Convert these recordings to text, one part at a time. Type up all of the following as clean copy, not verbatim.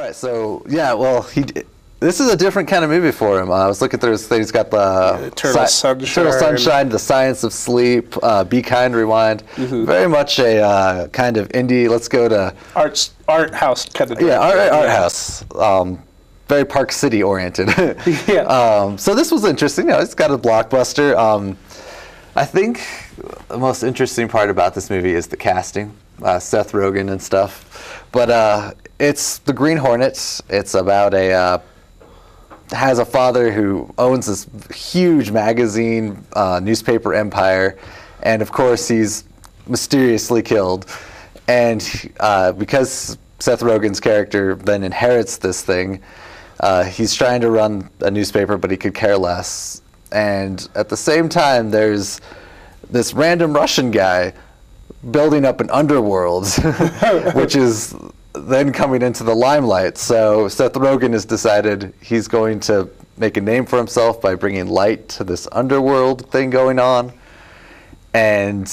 right, so yeah, well, this is a different kind of movie for him. I was looking through his thing. He's got the Eternal Sunshine, The Science of Sleep, Be Kind, Rewind. Very much a kind of indie. Let's go to art house kind of. Yeah, art house. Very Park City oriented. Yeah. So this was interesting. It's got a blockbuster. I think the most interesting part about this movie is the casting, Seth Rogan and stuff. But it's the Green Hornet. It's about has a father who owns this huge magazine, newspaper empire, and of course he's mysteriously killed. And because Seth Rogen's character then inherits this thing, he's trying to run a newspaper, but he could care less. And at the same time, there's this random Russian guy building up an underworld, which is then coming into the limelight. So Seth Rogen has decided he's going to make a name for himself by bringing light to this underworld thing going on. And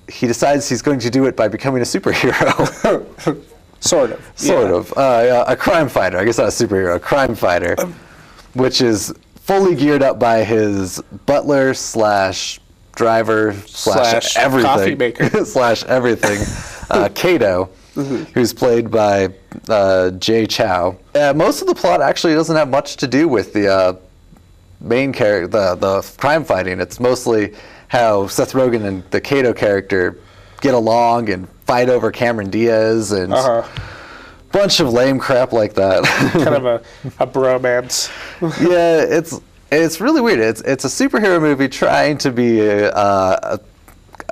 he decides he's going to do it by becoming a superhero. Sort of. Sort of. A crime fighter. I guess not a superhero. A crime fighter, which is fully geared up by his butler slash driver slash everything. Coffee maker. slash everything. Kato, who's played by Jay Chou. Most of the plot actually doesn't have much to do with the main character, the crime fighting. It's mostly how Seth Rogen and the Kato character get along and fight over Cameron Diaz and bunch of lame crap like that. Kind of a bromance. Yeah, it's really weird. It's a superhero movie trying to be a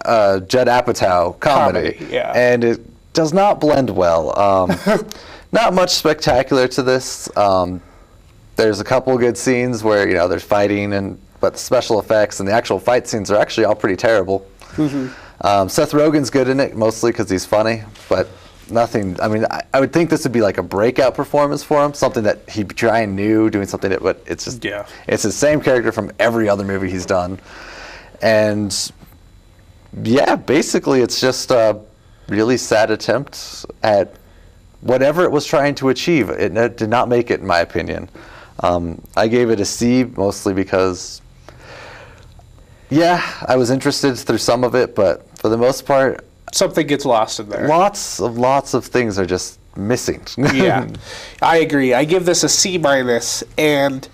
Judd Apatow comedy. Yeah. And it does not blend well. Not much spectacular to this. There's a couple good scenes where there's fighting, but the special effects and the actual fight scenes are actually all pretty terrible. Seth Rogen's good in it, mostly because he's funny, but nothing. I mean, I would think this would be like a breakout performance for him, something that he'd be trying new, doing something that, but it's just, it's the same character from every other movie he's done. And yeah, basically it's just a really sad attempt at whatever it was trying to achieve. It did not make it, in my opinion. I gave it a C, mostly because, I was interested through some of it, but for the most part, something gets lost in there. Lots of things are just missing. Yeah, I agree. I give this a C-, and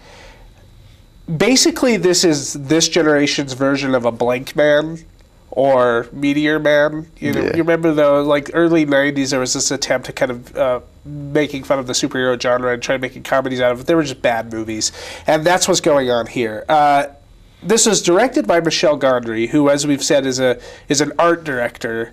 basically this is this generation's version of a Blank Man or Meteor Man. You remember though, like early 90s, there was this attempt to kind of making fun of the superhero genre and try making comedies out of it. They were just bad movies, and that's what's going on here. This was directed by Michel Gondry, who, as we've said, is an art director,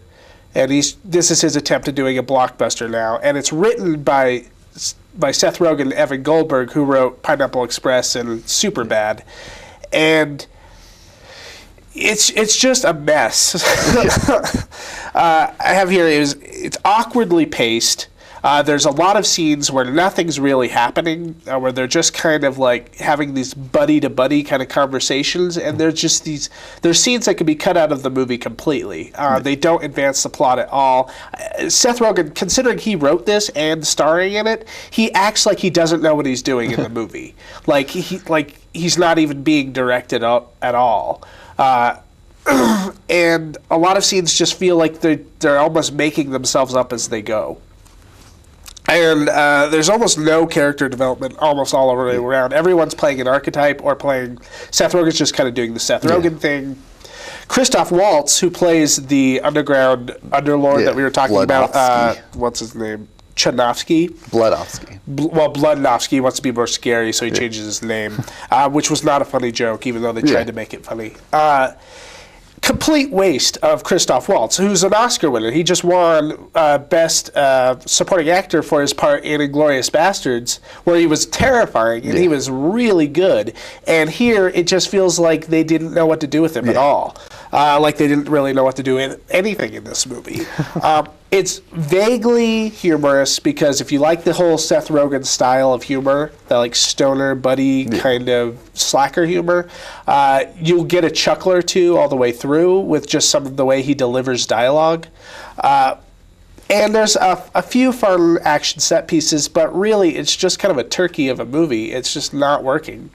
and this is his attempt at doing a blockbuster now. And it's written by Seth Rogen and Evan Goldberg, who wrote Pineapple Express and Superbad, and it's just a mess. I have here it's awkwardly paced. There's a lot of scenes where nothing's really happening, where they're just kind of like having these buddy-to-buddy kind of conversations, and there's scenes that can be cut out of the movie completely. They don't advance the plot at all. Seth Rogen, considering he wrote this and starring in it, he acts like he doesn't know what he's doing in the movie. Like he's not even being directed at all. And a lot of scenes just feel like they're almost making themselves up as they go. And there's almost no character development almost all over around. Everyone's playing an archetype or playing... Seth Rogen's just kind of doing the Seth Rogen thing. Christoph Waltz, who plays the underground underlord that we were talking about... what's his name? Chudnovsky? Bludovsky. Bludnovsky wants to be more scary, so he changes his name, which was not a funny joke, even though they tried to make it funny. Complete waste of Christoph Waltz, who's an Oscar winner. He just won Best Supporting Actor for his part in Inglourious Bastards, where he was terrifying, and he was really good. And here, it just feels like they didn't know what to do with him at all. Like they didn't really know what to do with anything in this movie. It's vaguely humorous, because if you like the whole Seth Rogen style of humor, that like stoner buddy kind of slacker humor, you'll get a chuckle or two all the way through with just some of the way he delivers dialogue. And there's a few fun action set pieces, but really it's just kind of a turkey of a movie. It's just not working.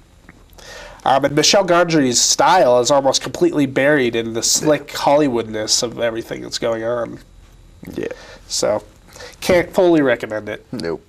And Michel Gondry's style is almost completely buried in the slick Hollywoodness of everything that's going on. Yeah. So, can't fully recommend it. Nope.